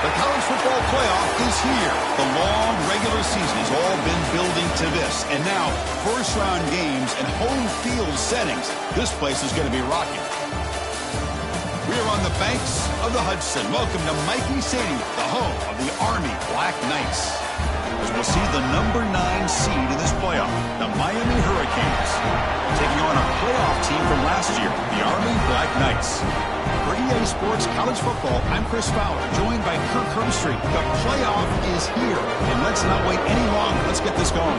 The college football playoff is here. The long regular season has all been building to this. And now, first-round games and home field settings. This place is going to be rocking. We are on the banks of the Hudson. Welcome to Michie Stadium, the home of the Army Black Knights. As we'll see the number 9 seed in this playoff, the Miami Hurricanes, taking on a playoff team from last year, the Army Black Knights. For EA Sports College Football, I'm Chris Fowler, joined by Kirk Herbstreit. The playoff is here, and let's not wait any longer. Let's get this going.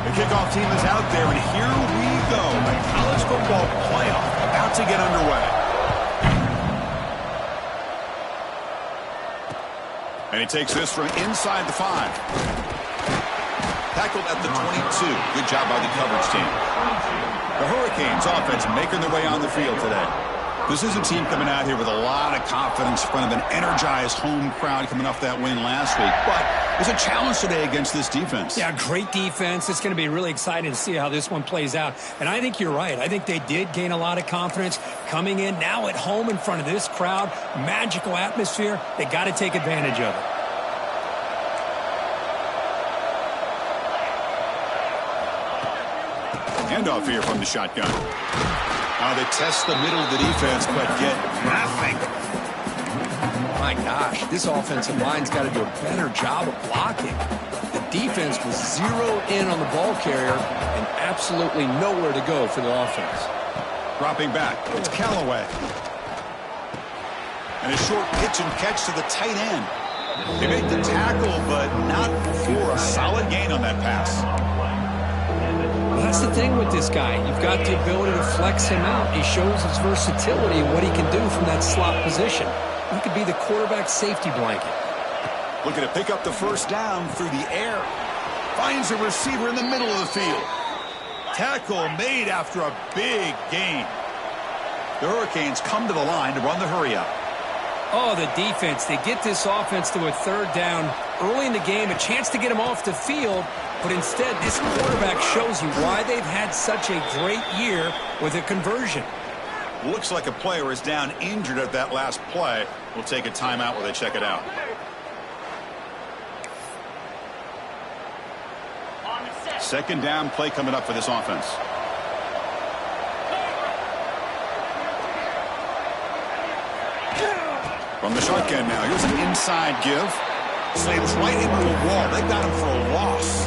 The kickoff team is out there, and here we go. The college football playoff about to get underway. And he takes this from inside the 5. Tackled at the 22. Good job by the coverage team. The Hurricanes offense making their way on the field today. This is a team coming out here with a lot of confidence in front of an energized home crowd coming off that win last week. But there's a challenge today against this defense. Yeah, great defense. It's going to be really exciting to see how this one plays out. And I think you're right. I think they did gain a lot of confidence coming in now at home in front of this crowd. Magical atmosphere. They got to take advantage of it. Handoff here from the shotgun. Now they test the middle of the defense, but get nothing. My gosh, this offensive line's got to do a better job of blocking. The defense was zeroed in on the ball carrier and absolutely nowhere to go for the offense. Dropping back, it's Callaway. And a short pitch and catch to the tight end. They make the tackle, but not for a solid gain on that pass. Well, that's the thing with this guy. You've got the ability to flex him out. He shows his versatility and what he can do from that slot position. He could be the quarterback safety blanket. Looking to pick up the first down through the air. Finds a receiver in the middle of the field. Tackle made after a big gain. The Hurricanes come to the line to run the hurry-up. Oh, the defense. They get this offense to a third down early in the game, a chance to get him off the field, but instead this quarterback shows you why they've had such a great year with a conversion. Looks like a player is down injured at that last play. We'll take a timeout while they check it out. Second down play coming up for this offense. From the shotgun now, here's an inside give. Slams right into the wall. They got him for a loss.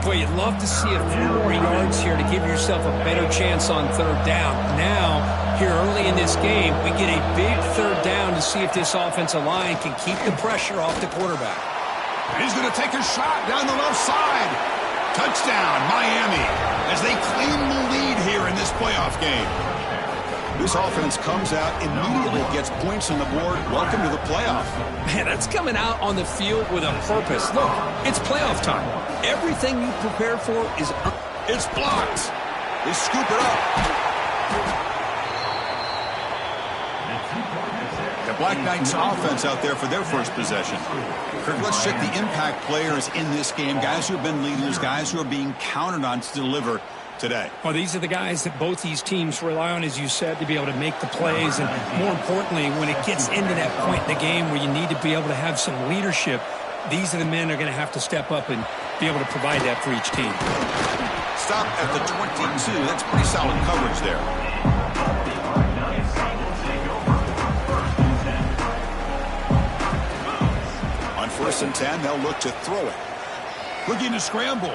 Boy, you'd love to see a few more yards here to give yourself a better chance on third down. Now, here early in this game, we get a big third down to see if this offensive line can keep the pressure off the quarterback. And he's going to take a shot down the left side. Touchdown, Miami, as they claim the lead here in this playoff game. This offense comes out, immediately gets points on the board. Welcome to the playoff. Man, that's coming out on the field with a purpose. Look, it's playoff time. Everything you prepare for is... It's blocked. They scoop it up. The Black Knights offense out there for their first possession. Kirk, let's check the impact players in this game. Guys who have been leaders, guys who are being counted on to deliver today. Well, these are the guys that both these teams rely on, as you said, to be able to make the plays. And more importantly, when it gets into that point in the game where you need to be able to have some leadership, these are the men that are going to have to step up and be able to provide that for each team. Stop at the 22. That's pretty solid coverage there. On 1st and 10, they'll look to throw it. Looking to scramble.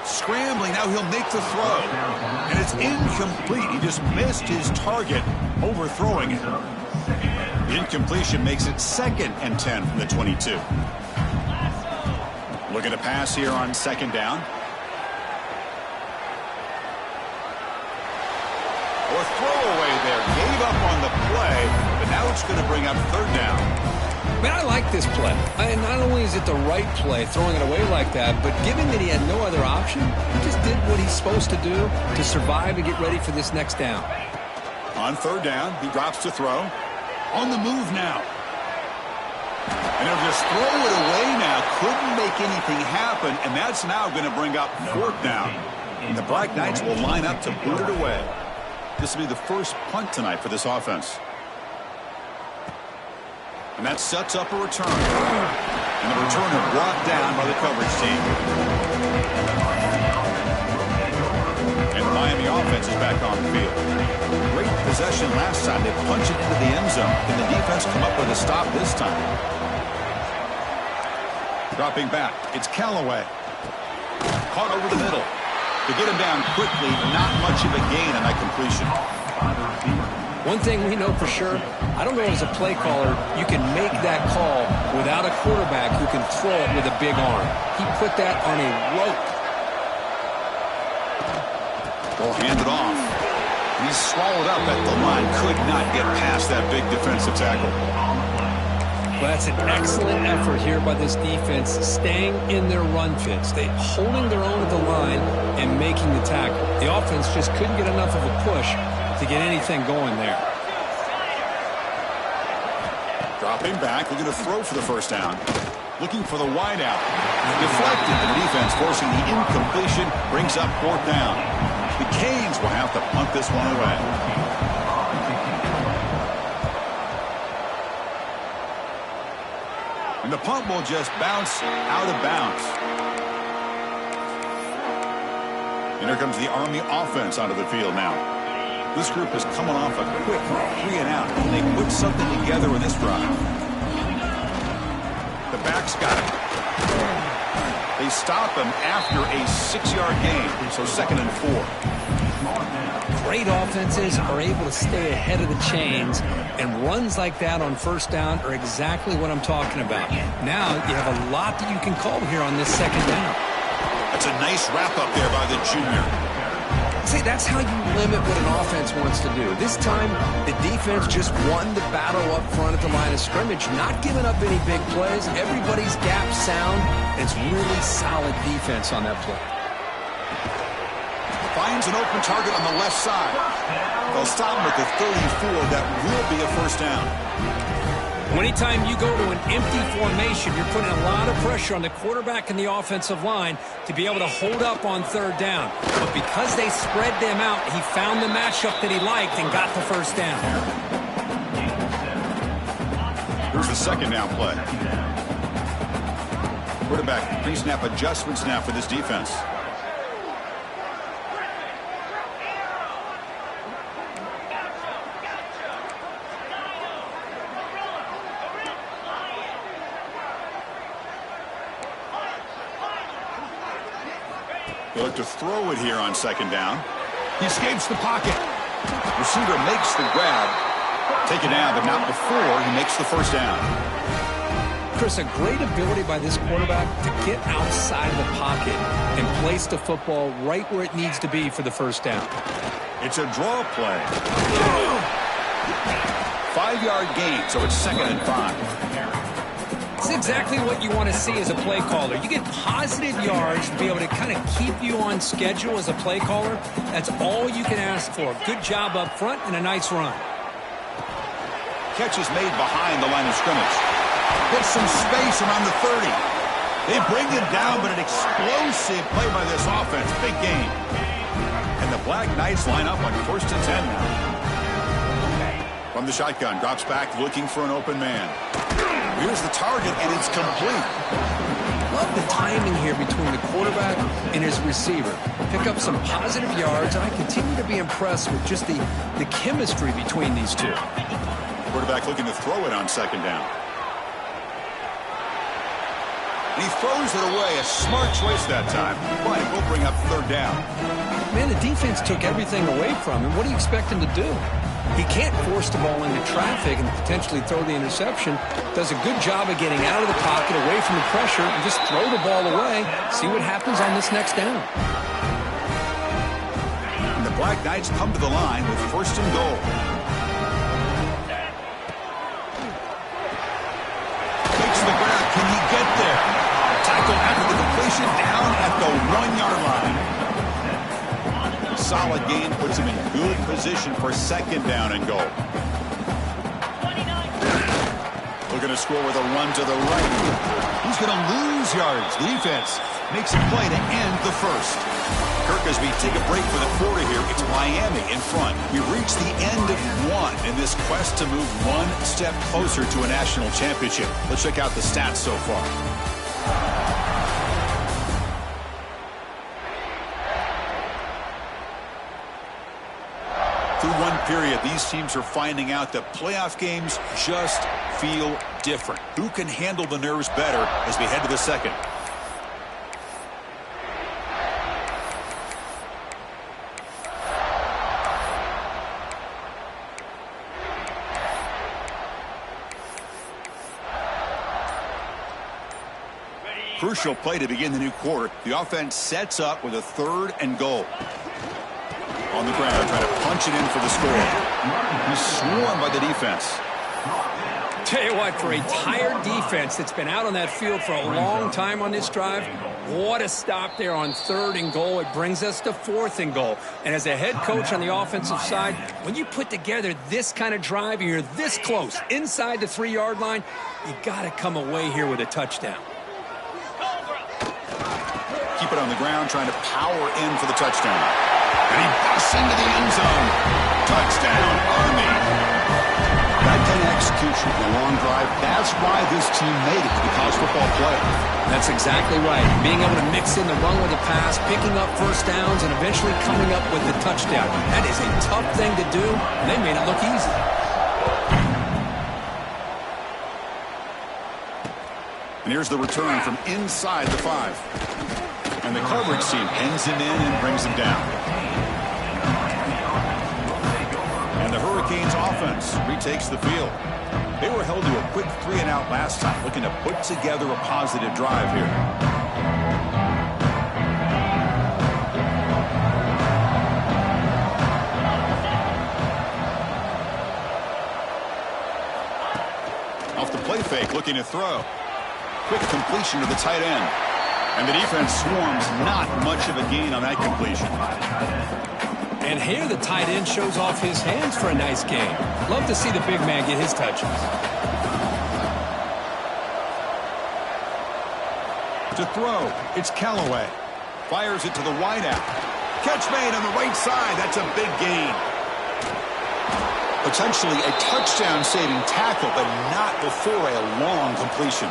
Scrambling, now he'll make the throw. And it's incomplete. He just missed his target, overthrowing it. The incompletion makes it 2nd and 10 from the 22. Looking to pass here on 2nd down. Or throwaway there. Gave up on the play, but now it's going to bring up 3rd down. Man, I like this play. And not only is it the right play, throwing it away like that, but given that he had no other option, he just did what he's supposed to do to survive and get ready for this next down. On 3rd down, he drops to throw. On the move now. And they'll just throw it away now. Couldn't make anything happen, and that's now going to bring up 4th down. And the Black Knights will line up to boot it away. This will be the first punt tonight for this offense. And that sets up a return. And the returner brought down by the coverage team. And the Miami offense is back on the field. Great possession last time. They punch it into the end zone. Can the defense come up with a stop this time? Dropping back, it's Callaway. Caught over the middle. To get him down quickly, not much of a gain on that completion. One thing we know for sure, I don't know as a play caller, you can make that call without a quarterback who can throw it with a big arm. He put that on a rope. They'll hand it off. He's swallowed up at the line. Could not get past that big defensive tackle. Well, that's an excellent effort here by this defense, staying in their run fits. They holding their own at the line and making the tackle. The offense just couldn't get enough of a push to get anything going there. Dropping back, looking to throw for the first down. Looking for the wide out. Deflected, the defense forcing the incompletion, brings up 4th down. The Canes will have to punt this one away. And the punt will just bounce out of bounds. And here comes the Army offense onto the field now. This group is coming off a quick 3 and out. And they put something together with this drive. The backs got it. They stop him after a 6-yard gain. So 2nd and 4. Great offenses are able to stay ahead of the chains, and runs like that on 1st down are exactly what I'm talking about. Now you have a lot that you can call here on this 2nd down. That's a nice wrap-up there by the junior. See, that's how you limit what an offense wants to do. This time, the defense just won the battle up front at the line of scrimmage, not giving up any big plays. Everybody's gap sound, and it's really solid defense on that play. Finds an open target on the left side. They'll stop him at the 34. That will be a 1st down. Anytime you go to an empty formation, you're putting a lot of pressure on the quarterback and the offensive line to be able to hold up on 3rd down. But because they spread them out, he found the matchup that he liked and got the 1st down. Here's the 2nd down play. Quarterback pre-snap adjustments now for this defense. They look to throw it here on 2nd down. He escapes the pocket. Receiver makes the grab. Take it down, but not before he makes the 1st down. Chris, a great ability by this quarterback to get outside of the pocket and place the football right where it needs to be for the 1st down. It's a draw play. 5-yard gain, so it's 2nd and 5. It's exactly what you want to see as a play caller. You get positive yards to be able to kind of keep you on schedule as a play caller. That's all you can ask for. Good job up front and a nice run. Catch is made behind the line of scrimmage. Hits some space around the 30. They bring him down, but an explosive play by this offense. Big game. And the Black Knights line up on 1st and 10 now. From the shotgun, drops back looking for an open man. Here's the target, and it's complete. Love the timing here between the quarterback and his receiver. Pick up some positive yards, and I continue to be impressed with just the chemistry between these two. Quarterback looking to throw it on 2nd down. And he throws it away. A smart choice that time, but it will bring up 3rd down. Man, the defense took everything away from him. What do you expect him to do? He can't force the ball into traffic and potentially throw the interception. Does a good job of getting out of the pocket, away from the pressure, and just throw the ball away. See what happens on this next down. And the Black Knights come to the line with 1st and goal. Makes the grab. Can he get there? Tackle after the completion, down at the 1-yard line. Solid gain puts him in good position for 2nd down and goal. going to score with a run to the right. He's going to lose yards. The defense makes a play to end the first. Kirk, as we take a break for the quarter here, it's Miami in front. We've reached the end of one in this quest to move one step closer to a national championship. Let's check out the stats so far. Through one period, these teams are finding out that playoff games just feel different. Who can handle the nerves better as we head to the second? Crucial play to begin the new quarter. The offense sets up with a 3rd and goal. On the ground, trying to punch it in for the score. He's swarmed by the defense. Tell you what, for a tired defense that's been out on that field for a long time on this drive, what a stop there on 3rd and goal. It brings us to 4th and goal. And as a head coach on the offensive side, when you put together this kind of drive and you're this close inside the 3-yard line, you got to come away here with a touchdown. Keep it on the ground, trying to power in for the touchdown. And he busts into the end zone. Touchdown, Army. That kind of execution in a long drive, that's why this team made it to the college football playoff. That's exactly right. Being able to mix in the run with the pass, picking up first downs, and eventually coming up with the touchdown. That is a tough thing to do, and they made it look easy. And here's the return from inside the 5. And the coverage team pins him in and brings him down. And the Hurricanes offense retakes the field. They were held to a quick 3-and-out last time, looking to put together a positive drive here. Off the play fake, looking to throw. Quick completion to the tight end. And the defense swarms, not much of a gain on that completion. And here the tight end shows off his hands for a nice game. Love to see the big man get his touches. To throw, it's Callaway. Fires it to the wideout. Catch made on the right side. That's a big gain. Potentially a touchdown-saving tackle, but not before a long completion.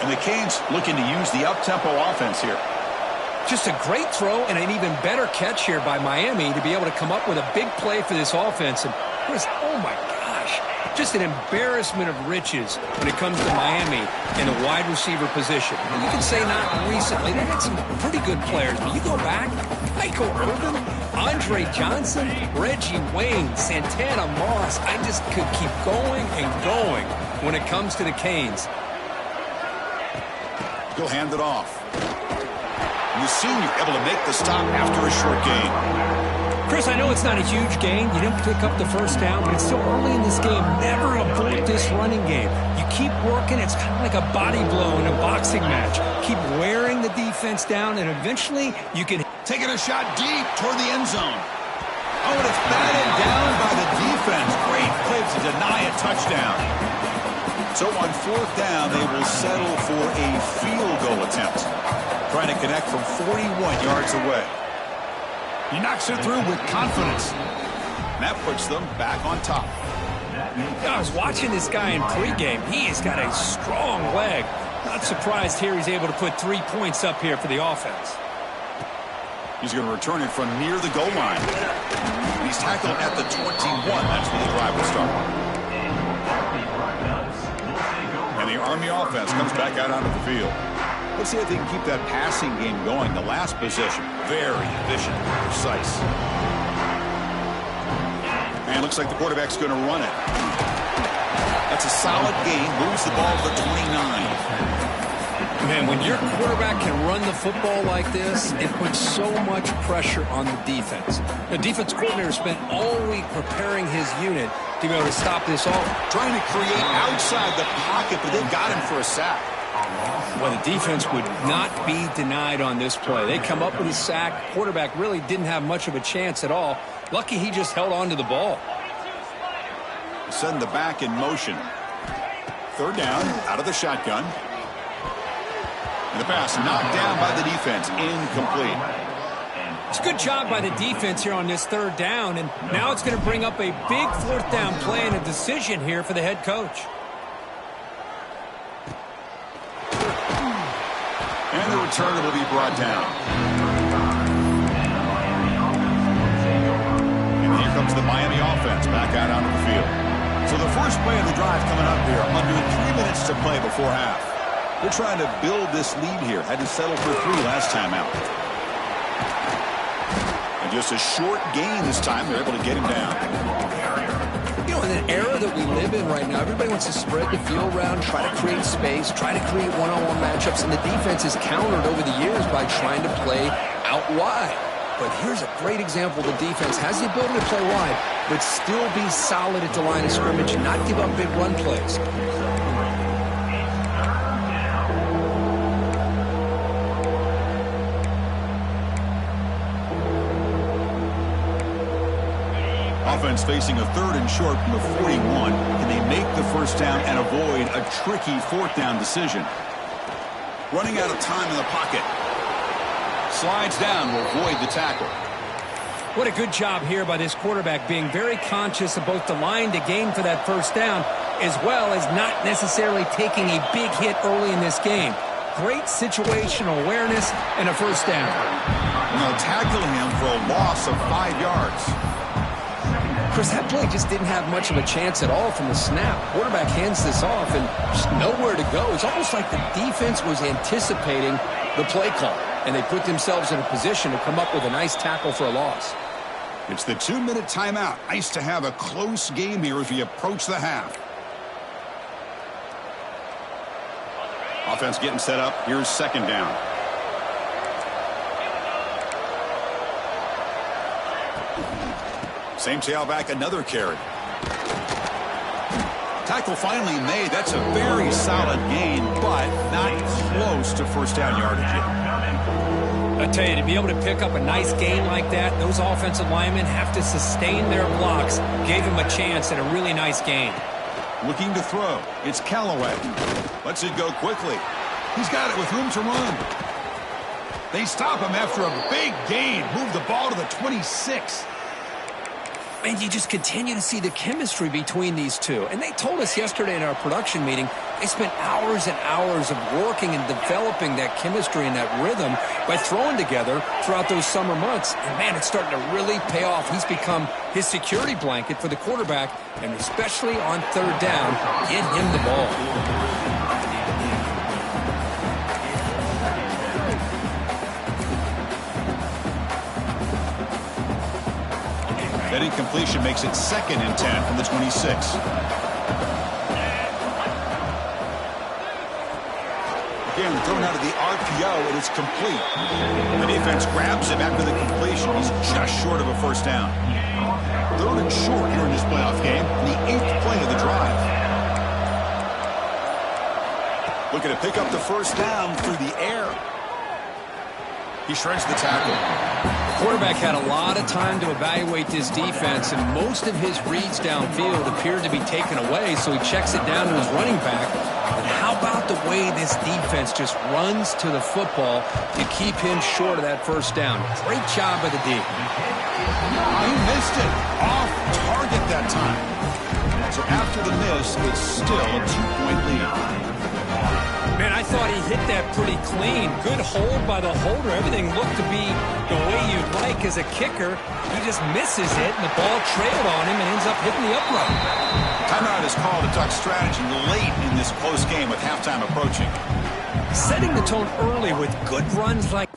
And the Canes looking to use the up-tempo offense here. Just a great throw and an even better catch here by Miami to be able to come up with a big play for this offense. And oh my gosh, just an embarrassment of riches when it comes to Miami in the wide receiver position. And you can say not recently, they had some pretty good players, but you go back, Michael Irvin, Andre Johnson, Reggie Wayne, Santana Moss. I just could keep going and going when it comes to the Canes. He'll hand it off. The senior able to make the stop after a short gain. Chris, I know it's not a huge gain. You didn't pick up the first down, but it's still early in this game. Never abort this running game. You keep working. It's kind of like a body blow in a boxing match. Keep wearing the defense down, and eventually you can... Taking a shot deep toward the end zone. Oh, and it's batted down by the defense. Great play to deny a touchdown. So on 4th down, they will settle for a field goal attempt. Trying to connect from 41 yards away. He knocks it through with confidence. And that puts them back on top. I was watching this guy in pregame. He has got a strong leg. Not surprised here he's able to put 3 points up here for the offense. He's going to return it from near the goal line. He's tackled at the 21. That's where the drive will start. And the Army offense comes back out onto the field. Let's see if they can keep that passing game going. The last possession, very efficient, precise. And looks like the quarterback's going to run it. That's a solid gain. Moves the ball to the 29. Man, when your quarterback can run the football like this, it puts so much pressure on the defense. The defense coordinator spent all week preparing his unit to be able to stop this all. Trying to create outside the pocket, but they got him for a sack. Well, the defense would not be denied on this play. They come up with a sack. Quarterback really didn't have much of a chance at all. Lucky he just held on to the ball. Send the back in motion. Third down, out of the shotgun. And the pass knocked down by the defense, incomplete. It's a good job by the defense here on this third down, and now it's going to bring up a big fourth down play and a decision here for the head coach. And the returner will be brought down. And here comes the Miami offense back out onto the field. So the first play of the drive coming up here, under 3 minutes to play before half. They're trying to build this lead here. Had to settle for 3 last time out. And just a short gain this time. They're able to get him down. You know, in an era that we live in right now, everybody wants to spread the field around, try to create space, try to create one-on-one matchups, and the defense is countered over the years by trying to play out wide. But here's a great example. The defense has the ability to play wide, but still be solid at the line of scrimmage and not give up big run plays. Offense facing a 3rd and short from the 41. Can they make the first down and avoid a tricky 4th down decision? Running out of time in the pocket. Slides down will avoid the tackle. What a good job here by this quarterback, being very conscious of both the line to gain for that first down, as well as not necessarily taking a big hit early in this game. Great situational awareness and a first down. Now tackling him for a loss of 5 yards. Chris, that play just didn't have much of a chance at all from the snap. Quarterback hands this off and just nowhere to go. It's almost like the defense was anticipating the play call, and they put themselves in a position to come up with a nice tackle for a loss. It's the 2-minute timeout. Nice to have a close game here as we approach the half. Offense getting set up. Here's 2nd down. Same tailback, another carry. Tackle finally made. That's a very solid gain, but not close to first down yardage yet. I tell you, to be able to pick up a nice gain like that, those offensive linemen have to sustain their blocks. Gave him a chance at a really nice gain. Looking to throw. It's Callaway. Lets it go quickly. He's got it with room to run. They stop him after a big gain. Move the ball to the 26. And you just continue to see the chemistry between these two. And they told us yesterday in our production meeting, they spent hours and hours of working and developing that chemistry and that rhythm by throwing together throughout those summer months. And, man, it's starting to really pay off. He's become his security blanket for the quarterback, and especially on 3rd down, get him the ball. That incompletion makes it 2nd and 10 from the 26. Again, thrown out of the RPO, and it's complete. The defense grabs him after the completion. He's just short of a first down. 3rd and short here in this playoff game, and the 8th play of the drive. Looking to pick up the first down through the air. He shreds the tackle. The quarterback had a lot of time to evaluate this defense, and most of his reads downfield appeared to be taken away, so he checks it down to his running back. But how about the way this defense just runs to the football to keep him short of that first down? Great job by the D. He missed it. Off target that time. So after the miss, it's still a 2-point lead. Man, I thought he hit that pretty clean. Good hold by the holder. Everything looked to be the way you'd like as a kicker. He just misses it, and the ball trailed on him and ends up hitting the upright. Timeout is called to talk strategy late in this close game with halftime approaching. Setting the tone early with good runs like...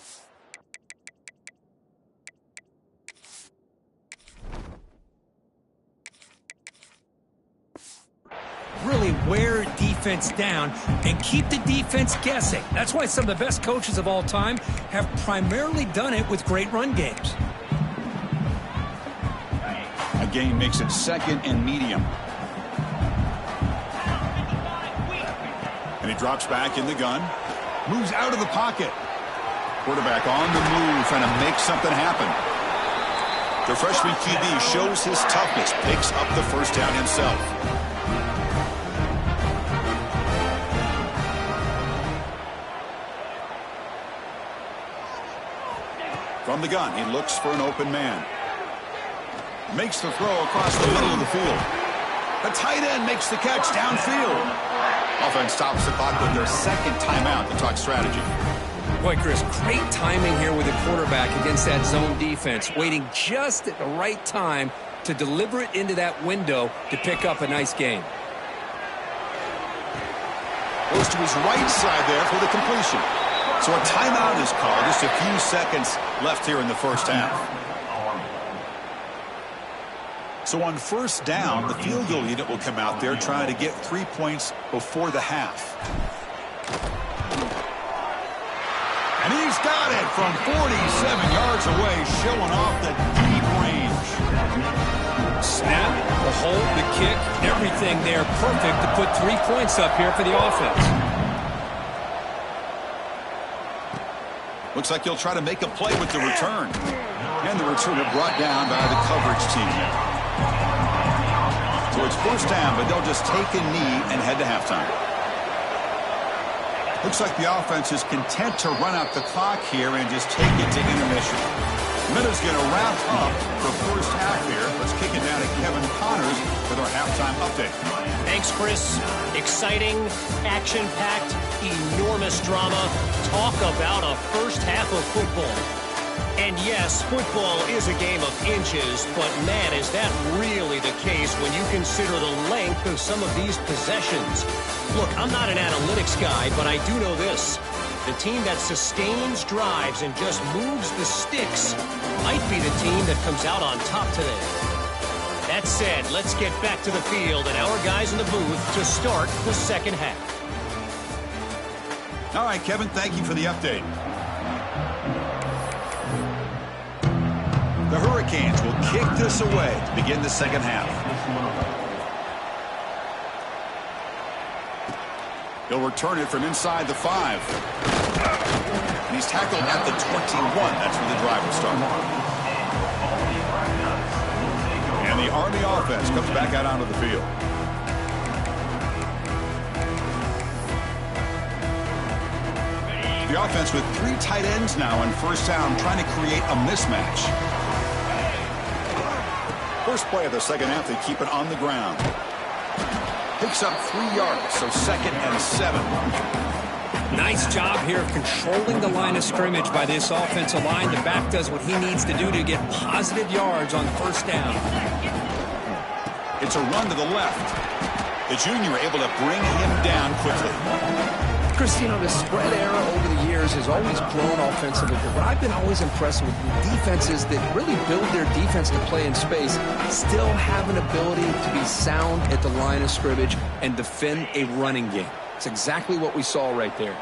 really wear defense down and keep the defense guessing. That's why some of the best coaches of all time have primarily done it with great run games. A gain makes it 2nd and medium. And he drops back in the gun. Moves out of the pocket. Quarterback on the move, trying to make something happen. The freshman QB shows his toughness, picks up the first down himself. From the gun, he looks for an open man. Makes the throw across the middle of the field. The tight end makes the catch downfield. Offense stops the clock with their second timeout to talk strategy. Boy, Chris, great timing here with the quarterback against that zone defense, waiting just at the right time to deliver it into that window to pick up a nice gain. Goes to his right side there for the completion. So a timeout is called. Just a few seconds left here in the first half. So on first down, the field goal unit will come out there trying to get 3 points before the half. And he's got it from 47 yards away, showing off the deep range. Snap, the hold, the kick, everything there perfect to put 3 points up here for the offense. Looks like he'll try to make a play with the return. And the returner brought down by the coverage team there. So it's first down, but they'll just take a knee and head to halftime. Looks like the offense is content to run out the clock here and just take it to intermission. Minutes going to wrap up the first half here. Let's kick it down to Kevin Connors with our halftime update. Thanks, Chris. Exciting, action-packed, enormous drama. Talk about a first half of football. And yes, football is a game of inches, but man, is that really the case when you consider the length of some of these possessions. Look, I'm not an analytics guy, but I do know this. The team that sustains drives and just moves the sticks might be the team that comes out on top today. That said, let's get back to the field and our guys in the booth to start the second half. All right, Kevin, thank you for the update. The Hurricanes will kick this away to begin the second half. He'll return it from inside the 5. And he's tackled at the 21. That's where the drive will start. And the Army offense comes back out onto the field. The offense with 3 tight ends now on first down, trying to create a mismatch. First play of the second half, they keep it on the ground. Picks up 3 yards, so 2nd and 7. Nice job here of controlling the line of scrimmage by this offensive line. The back does what he needs to do to get positive yards on first down. It's a run to the left. The junior able to bring him down quickly. Christino, the spread era over the years has always grown offensively, but what I've been always impressed with defenses that really build their defense to play in space still have an ability to be sound at the line of scrimmage and defend a running game. It's exactly what we saw right there.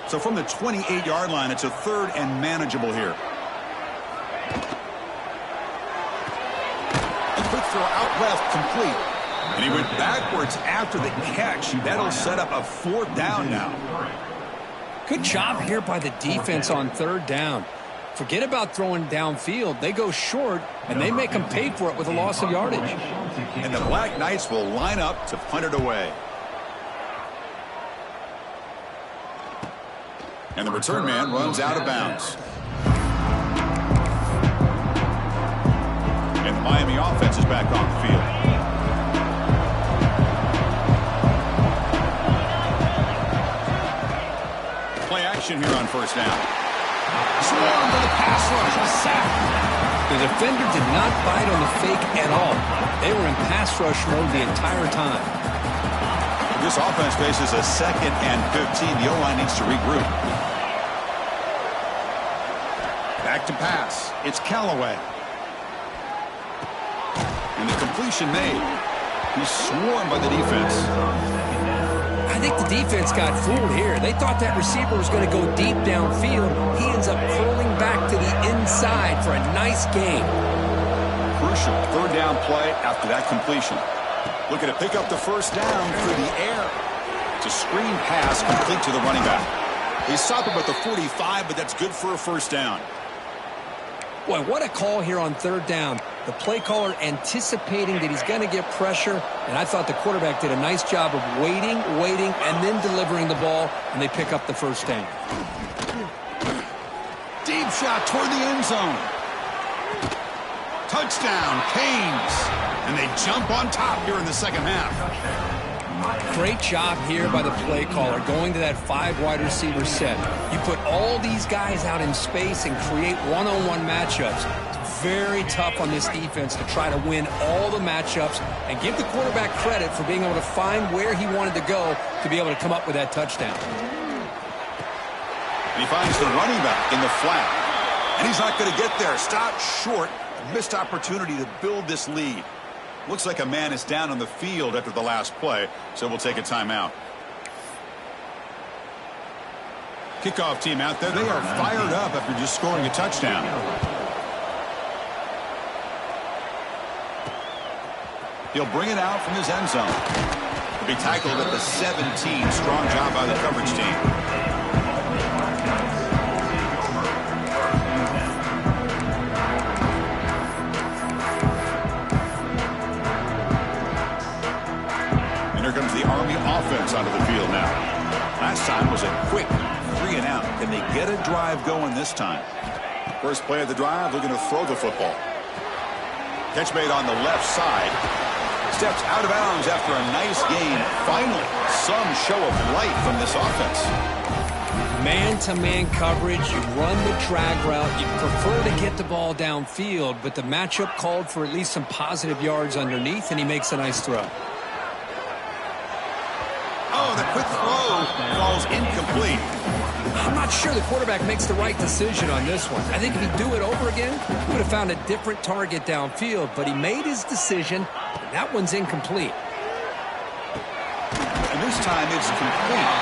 So from the 28-yard line, it's a 3rd and manageable here. A quick throw out left, complete. And he went backwards after the catch. That'll set up a 4th down now. Good job here by the defense on 3rd down. Forget about throwing downfield. They go short, and they make them pay for it with a loss of yardage. And the Black Knights will line up to punt it away. And the return man runs out of bounds. And the Miami offense is back on the field. Play action here on first down. Swarm to the pass rush, a sack. The defender did not bite on the fake at all. They were in pass rush mode the entire time. This offense faces a 2nd and 15. The O-line needs to regroup. Back to pass. It's Callaway. And the completion made. He's swarmed by the defense. I think the defense got fooled here. They thought that receiver was going to go deep downfield. He ends up curling back to the inside for a nice gain. Crucial 3rd down play after that completion. Looking to pick up the first down through the air. It's a screen pass complete to the running back. He stopped him at the 45, but that's good for a first down. Boy, what a call here on 3rd down. The play caller anticipating that he's going to get pressure, and I thought the quarterback did a nice job of waiting, and then delivering the ball, and they pick up the first down. Deep shot toward the end zone. Touchdown, Canes. And they jump on top here in the second half. Great job here by the play caller, going to that 5 wide receiver set. You put all these guys out in space and create one-on-one matchups. It's very tough on this defense to try to win all the matchups and give the quarterback credit for being able to find where he wanted to go to be able to come up with that touchdown. And he finds the running back in the flat. And he's not going to get there. Stopped short. A missed opportunity to build this lead. Looks like a man is down on the field after the last play, so we'll take a timeout. Kickoff team out there. They are fired up after just scoring a touchdown. He'll bring it out from his end zone. He'll be tackled at the 17. Strong job by the coverage team. Here comes the Army offense onto the field now. Last time was a quick 3 and out. Can they get a drive going this time? First play of the drive, looking to throw the football. Catch made on the left side. Steps out of bounds after a nice gain. Finally, some show of life from this offense. Man-to-man coverage, you run the drag route, you prefer to get the ball downfield, but the matchup called for at least some positive yards underneath, and he makes a nice throw. Oh, the quick throw falls incomplete. I'm not sure the quarterback makes the right decision on this one. I think if he'd do it over again, he would have found a different target downfield, but he made his decision, and that one's incomplete. And this time it's complete.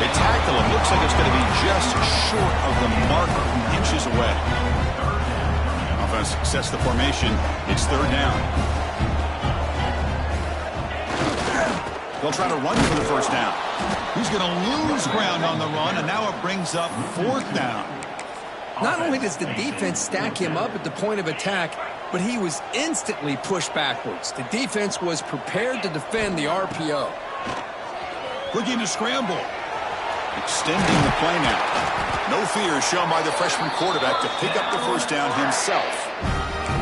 They tackle him. Looks like it's going to be just short of the marker, inches away. Offense sets the formation. It's third down. They'll try to run for the first down. He's going to lose ground on the run, and now it brings up fourth down. Not only does the defense stack him up at the point of attack, but he was instantly pushed backwards. The defense was prepared to defend the RPO. Looking to scramble. Extending the play now. No fear shown by the freshman quarterback to pick up the first down himself.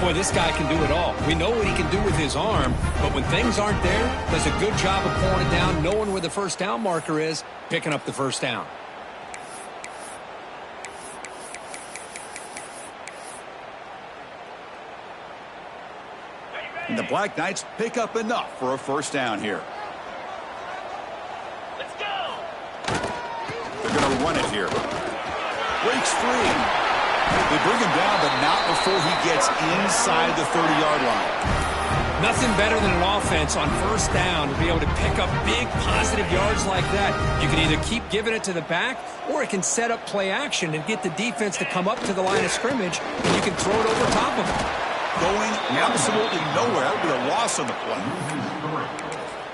Boy, this guy can do it all. We know what he can do with his arm, but when things aren't there, does a good job of pulling it down, knowing where the first down marker is, picking up the first down. And the Black Knights pick up enough for a first down here. Let's go! They're going to run it here. Breaks free. They bring him down, but not before he gets inside the 30-yard line. Nothing better than an offense on first down to be able to pick up big positive yards like that. You can either keep giving it to the back, or it can set up play action and get the defense to come up to the line of scrimmage, and you can throw it over top of them. Going absolutely nowhere. That would be a loss on the play.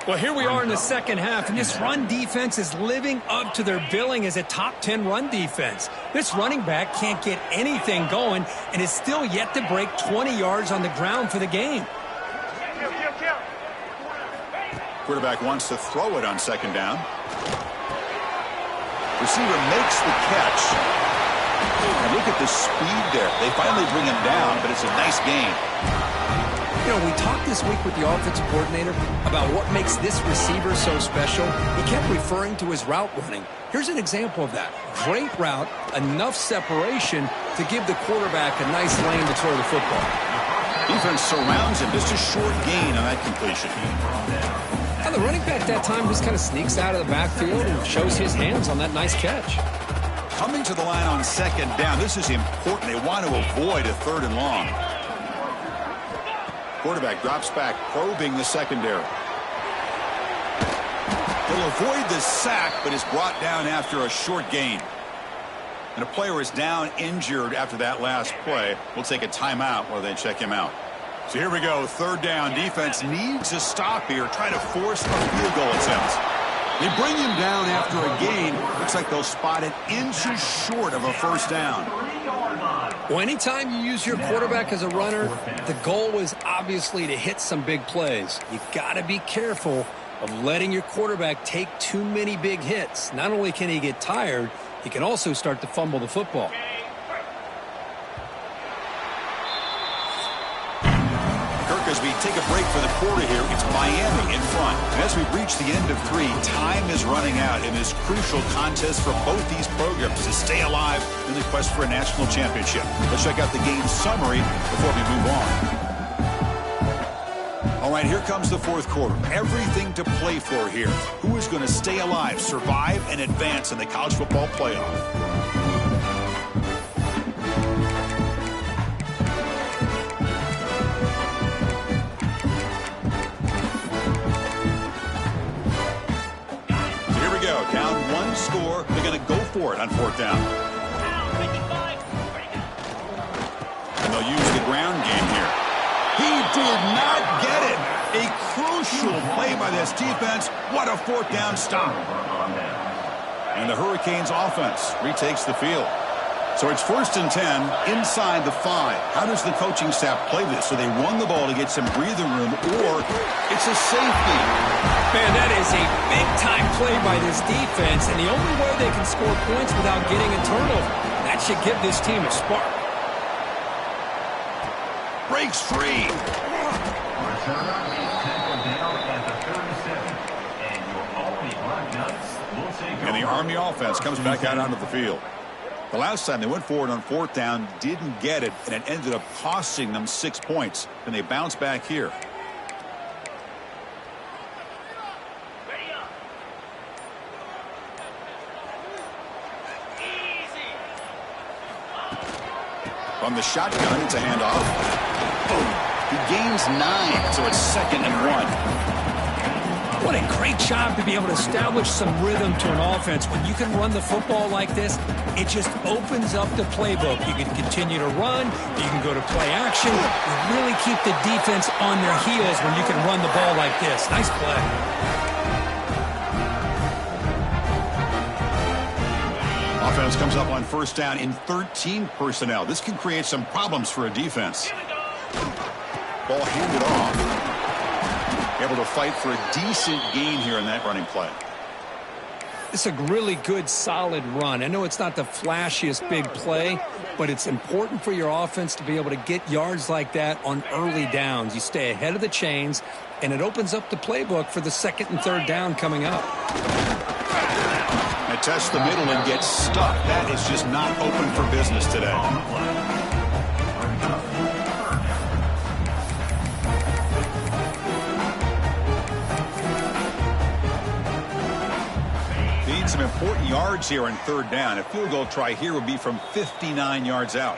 Well, here we are in the second half, and this run defense is living up to their billing as a top 10 run defense. This running back can't get anything going and is still yet to break 20 yards on the ground for the game. Quarterback wants to throw it on second down. Receiver makes the catch. And look at the speed there. They finally bring him down, but it's a nice gain. You know, we talked this week with the offensive coordinator about what makes this receiver so special. He kept referring to his route running. Here's an example of that. Great route, enough separation to give the quarterback a nice lane to throw the football. Defense surrounds him. Just a short gain on that completion. And the running back that time just kind of sneaks out of the backfield and shows his hands on that nice catch. Coming to the line on second down. This is important. They want to avoid a third and long. Quarterback drops back, probing the secondary. He'll avoid the sack, but is brought down after a short gain. And a player is down injured after that last play. We'll take a timeout while they check him out. So here we go, third down. Defense needs a stop here, trying to force a field goal attempt. They bring him down after a gain. Looks like they'll spot it inches short of a first down. Well, anytime you use your quarterback as a runner, the goal is obviously to hit some big plays. You got to be careful of letting your quarterback take too many big hits. Not only can he get tired, he can also start to fumble the football. take a break for the quarter here. It's Miami in front. And as we reach the end of 3, time is running out in this crucial contest for both these programs to stay alive in the quest for a national championship. Let's check out the game summary before we move on. All right, here comes the fourth quarter. Everything to play for here. Who is going to stay alive, survive, and advance in the college football playoff? Down 1 score. They're going to go for it on 4th down. And they'll use the ground game here. He did not get it. A crucial play by this defense. What a 4th down stop. And the Hurricanes offense retakes the field. So it's 1st and 10 inside the 5. How does the coaching staff play this? So they run the ball to get some breathing room, or it's a safety. Man, that is a big-time play by this defense, and the only way they can score points without getting a turnover. That should give this team a spark. Breaks free. And the Army offense comes back out onto the field. The last time they went forward on 4th down, didn't get it, and it ended up costing them 6 points. And they bounce back here. From the shotgun, it's a handoff. Boom. He gains 9, so it's 2nd and 1. What a great job to be able to establish some rhythm to an offense. When you can run the football like this, it just opens up the playbook. You can continue to run. You can go to play action. You really keep the defense on their heels when you can run the ball like this. Nice play. Offense comes up on 1st down in 13 personnel. This can create some problems for a defense. Ball handed off. Able to fight for a decent gain here in that running play. It's a really good, solid run. I know it's not the flashiest big play, but it's important for your offense to be able to get yards like that on early downs. You stay ahead of the chains, and it opens up the playbook for the 2nd and 3rd down coming up. They test the middle and get stuck. That is just not open for business today. Some important yards here on 3rd down. A field goal try here would be from 59 yards out.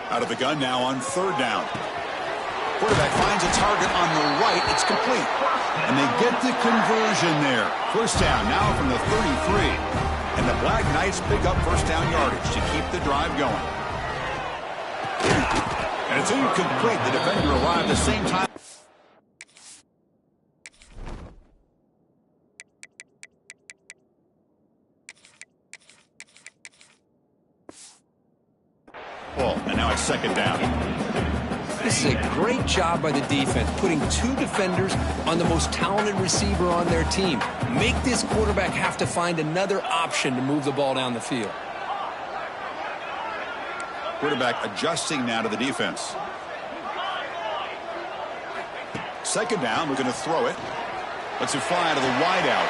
Out of the gun now on 3rd down. Quarterback finds a target on the right. It's complete. And they get the conversion there. 1st down now from the 33. And the Black Knights pick up 1st down yardage to keep the drive going. And it's incomplete. The defender arrived at the same time. And now it's 2nd down. This is a great job by the defense, putting 2 defenders on the most talented receiver on their team. Make this quarterback have to find another option to move the ball down the field. Quarterback adjusting now to the defense. 2nd down, we're going to throw it. Lets it fly to the wideout.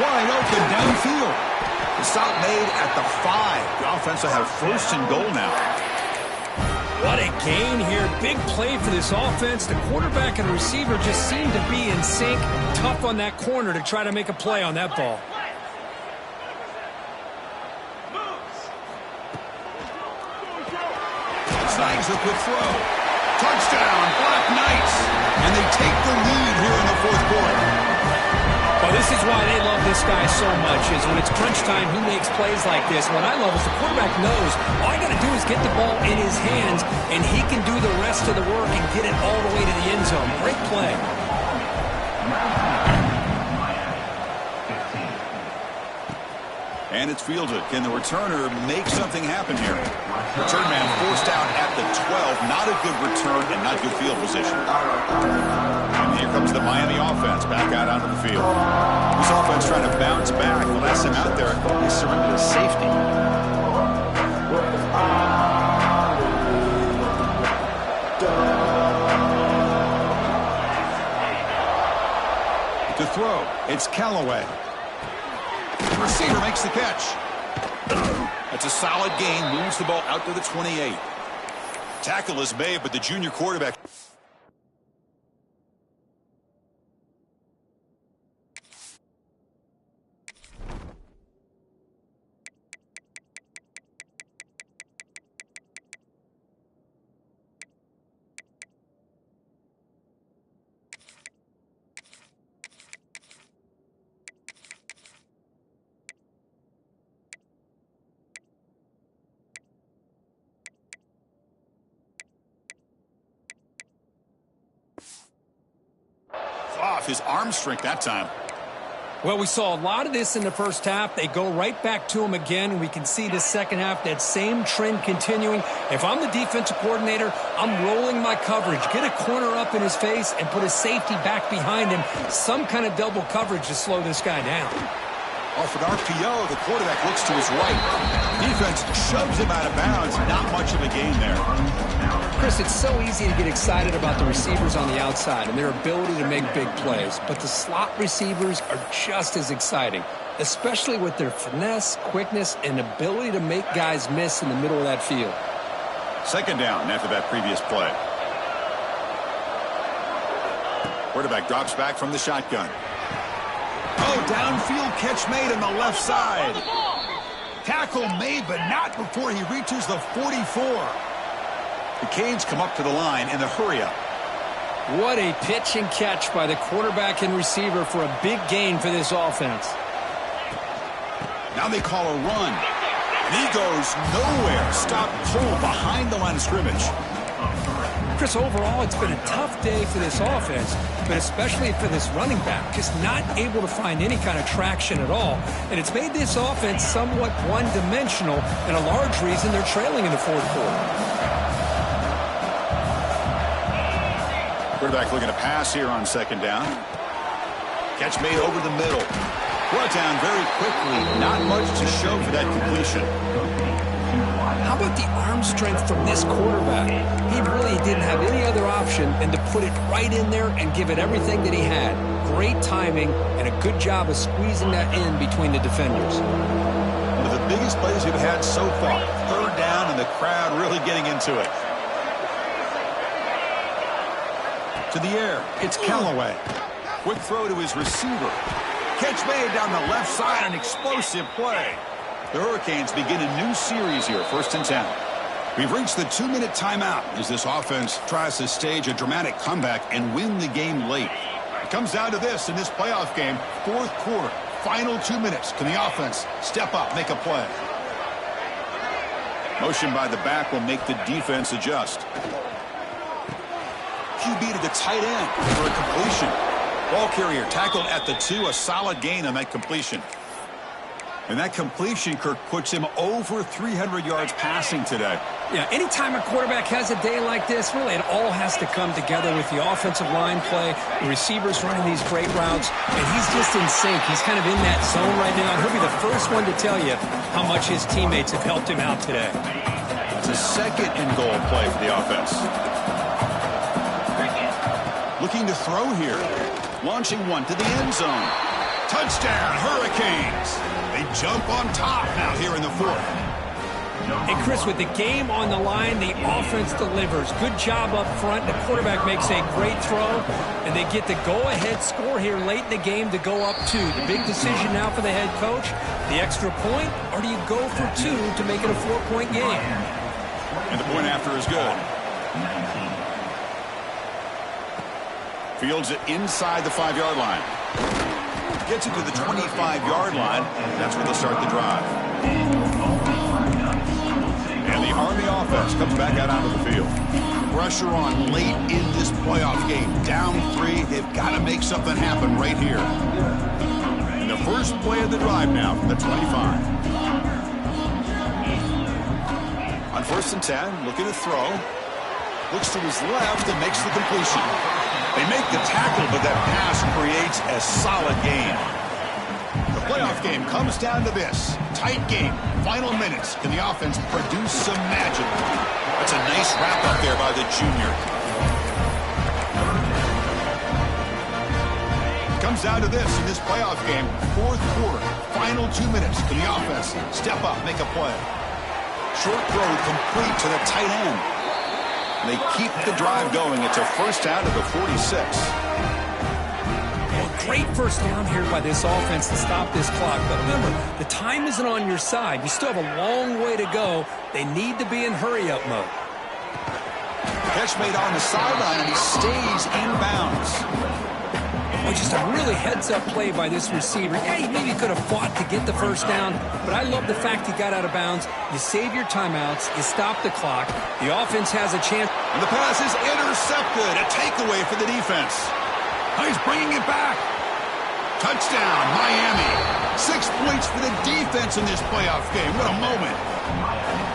Wide open downfield. The stop made at the 5. The offense will have 1st and goal now. What a gain here. Big play for this offense. The quarterback and receiver just seem to be in sync. Tough on that corner to try to make a play on that ball. Snags a quick throw. Touchdown, Black Knights. And they take the lead here in the 4th quarter. Well, this is why they love this guy so much, is when it's crunch time, he makes plays like this. What I love is the quarterback knows all I got to do is get the ball in his hands, and he can do the rest of the work and get it all the way to the end zone. Great play. And it's fielded. Can the returner make something happen here? Return man forced out at the 12. Not a good return and not good field position. And here comes the Miami offense back out onto the field. This offense trying to bounce back. The last time out there, they surrendered a safety. To throw, it's Callaway. The receiver makes the catch. That's a solid gain. Moves the ball out to the 28. Tackle is made, but the junior quarterback. Off his arm strength that time. Well, we saw a lot of this in the first half. They go right back to him again. We can see the second half, that same trend continuing. If I'm the defensive coordinator, I'm rolling my coverage. Get a corner up in his face and put a safety back behind him. Some kind of double coverage to slow this guy down. Off an RPO, the quarterback looks to his right. Defense shoves him out of bounds. Not much of a gain there. Chris, it's so easy to get excited about the receivers on the outside and their ability to make big plays, but the slot receivers are just as exciting, especially with their finesse, quickness, and ability to make guys miss in the middle of that field. Second down after that previous play. Quarterback drops back from the shotgun. Oh, downfield catch made on the left side. Tackle made, but not before he reaches the 44. The Canes come up to the line in a hurry-up. What a pitch and catch by the quarterback and receiver for a big gain for this offense. Now they call a run. And he goes nowhere. Stop pull behind the line of scrimmage. Chris, overall, it's been a tough day for this offense, but especially for this running back, just not able to find any kind of traction at all. And it's made this offense somewhat one-dimensional, and a large reason they're trailing in the fourth quarter. Quarterback looking to pass here on second down. Catch made over the middle. Brought down very quickly. Not much to show for that completion. How about the arm strength from this quarterback? He really didn't have any other option than to put it right in there and give it everything that he had. Great timing and a good job of squeezing that in between the defenders. One of the biggest plays we've had so far. Third down and the crowd really getting into it. To the air, it's Callaway. Quick throw to his receiver. Catch made down the left side, an explosive play. The Hurricanes begin a new series here, 1st and 10. We've reached the 2-minute timeout as this offense tries to stage a dramatic comeback and win the game late. It comes down to this in this playoff game, 4th quarter, final 2 minutes. Can the offense step up, make a play? Motion by the back will make the defense adjust. QB to the tight end for a completion. Ball carrier tackled at the 2, a solid gain on that completion. And that completion, Kirk, puts him over 300 yards passing today. Yeah, anytime a quarterback has a day like this, really it all has to come together with the offensive line play, the receivers running these great routes, and he's just in sync. He's kind of in that zone right now. He'll be the first one to tell you how much his teammates have helped him out today. It's a second and goal play for the offense. Looking to throw here. Launching one to the end zone. Touchdown, Hurricanes. They jump on top now here in the 4th. And Chris, with the game on the line, the offense delivers. Good job up front. The quarterback makes a great throw, and they get the go-ahead score here late in the game to go up 2. The big decision now for the head coach, the extra point, or do you go for 2 to make it a 4-point game? And the point after is good. Fields it inside the 5-yard line. Gets it to the 25-yard line. That's where they'll start the drive. And the Army offense comes back out onto the field. Pressure on late in this playoff game. Down 3. They've got to make something happen right here. And the First play of the drive now from the 25. On 1st and 10, looking to throw. Looks to his left and makes the completion. They make the tackle, but that pass creates a solid gain. The playoff game comes down to this. Tight game. Final minutes. Can the offense produce some magic? That's a nice wrap-up there by the junior. Comes down to this in this playoff game. 4th quarter. Final 2 minutes. Can the offense step up, make a play? Short throw complete to the tight end. They keep the drive going. It's a first down to the 46. Well, great first down here by this offense to stop this clock. But remember, the time isn't on your side. You still have a long way to go. They need to be in hurry-up mode. Catch made on the sideline, and he stays inbounds. Oh, just a really heads-up play by this receiver. Yeah, he maybe could have fought to get the first down, but I love the fact he got out of bounds. You save your timeouts. You stop the clock. The offense has a chance. And the pass is intercepted. A takeaway for the defense. Oh, he's bringing it back. Touchdown, Miami. 6 points for the defense in this playoff game. What a moment.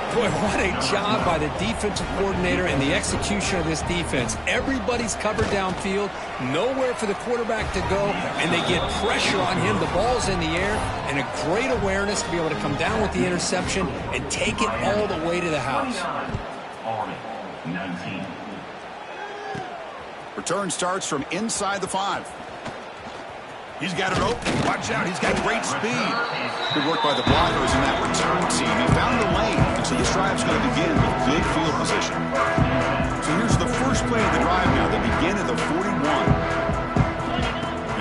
Boy, what a job by the defensive coordinator and the execution of this defense. Everybody's covered downfield, nowhere for the quarterback to go, and they get pressure on him. The ball's in the air, and a great awareness to be able to come down with the interception and take it all the way to the house. Return starts from inside the 5. He's got it open. Watch out. He's got great speed. Good work by the blockers in that return team. He found the lane, and so this drive's going to begin with good field position. So here's the first play of the drive now. They begin at the 41.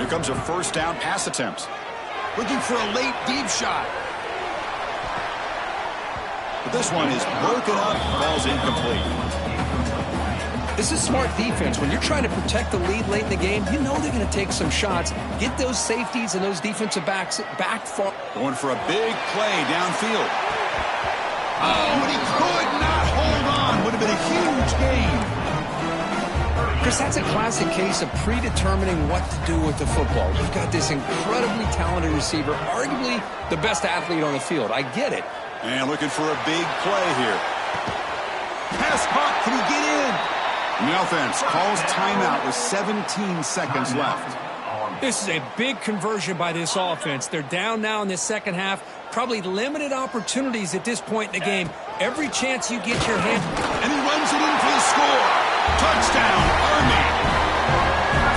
Here comes a first down pass attempt. Looking for a late deep shot. But this one is broken up, falls incomplete. This is smart defense. When you're trying to protect the lead late in the game, you know they're going to take some shots. Get those safeties and those defensive backs back far. Going for a big play downfield. Oh, and he could not hold on. Would have been a huge gain. Chris, that's a classic case of predetermining what to do with the football. You've got this incredibly talented receiver, arguably the best athlete on the field. I get it. And looking for a big play here. Pass caught. Can he get in? And the offense calls timeout with 17 seconds left. This is a big conversion by this offense. They're down now in the second half. Probably limited opportunities at this point in the game. Every chance you get your hand. And he runs it in for the score. Touchdown, Army.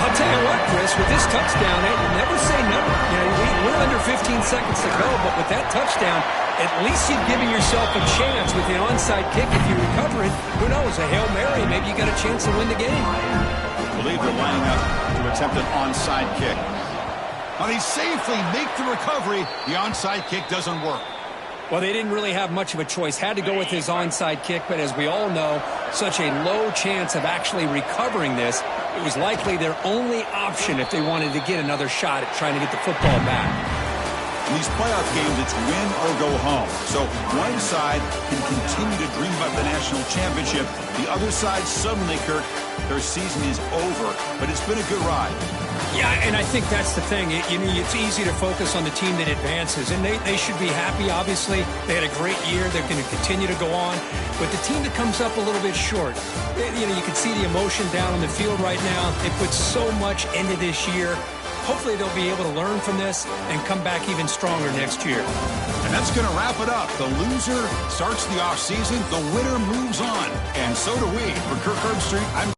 I'll tell you what, Chris, with this touchdown, you never say never. You know, we're under 15 seconds to go, but with that touchdown, at least you're giving yourself a chance with the onside kick. If you recover it, who knows, a Hail Mary, maybe you got a chance to win the game. I believe they're lining up to attempt an onside kick. Now they safely make the recovery. The onside kick doesn't work. Well, they didn't really have much of a choice. Had to go with his onside kick, but as we all know, such a low chance of actually recovering this. It was likely their only option if they wanted to get another shot at trying to get the football back. In these playoff games, it's win or go home. So one side can continue to dream about the national championship. The other side, suddenly, Kirk, their season is over. But it's been a good ride. Yeah, and I think that's the thing. It's easy to focus on the team that advances, and they should be happy, obviously. They had a great year. They're going to continue to go on. But the team that comes up a little bit short, you can see the emotion down on the field right now. They put so much into this year. Hopefully they'll be able to learn from this and come back even stronger next year. And that's going to wrap it up. The loser starts the offseason. The winner moves on. And so do we. For Kirk Herbstreit, I'm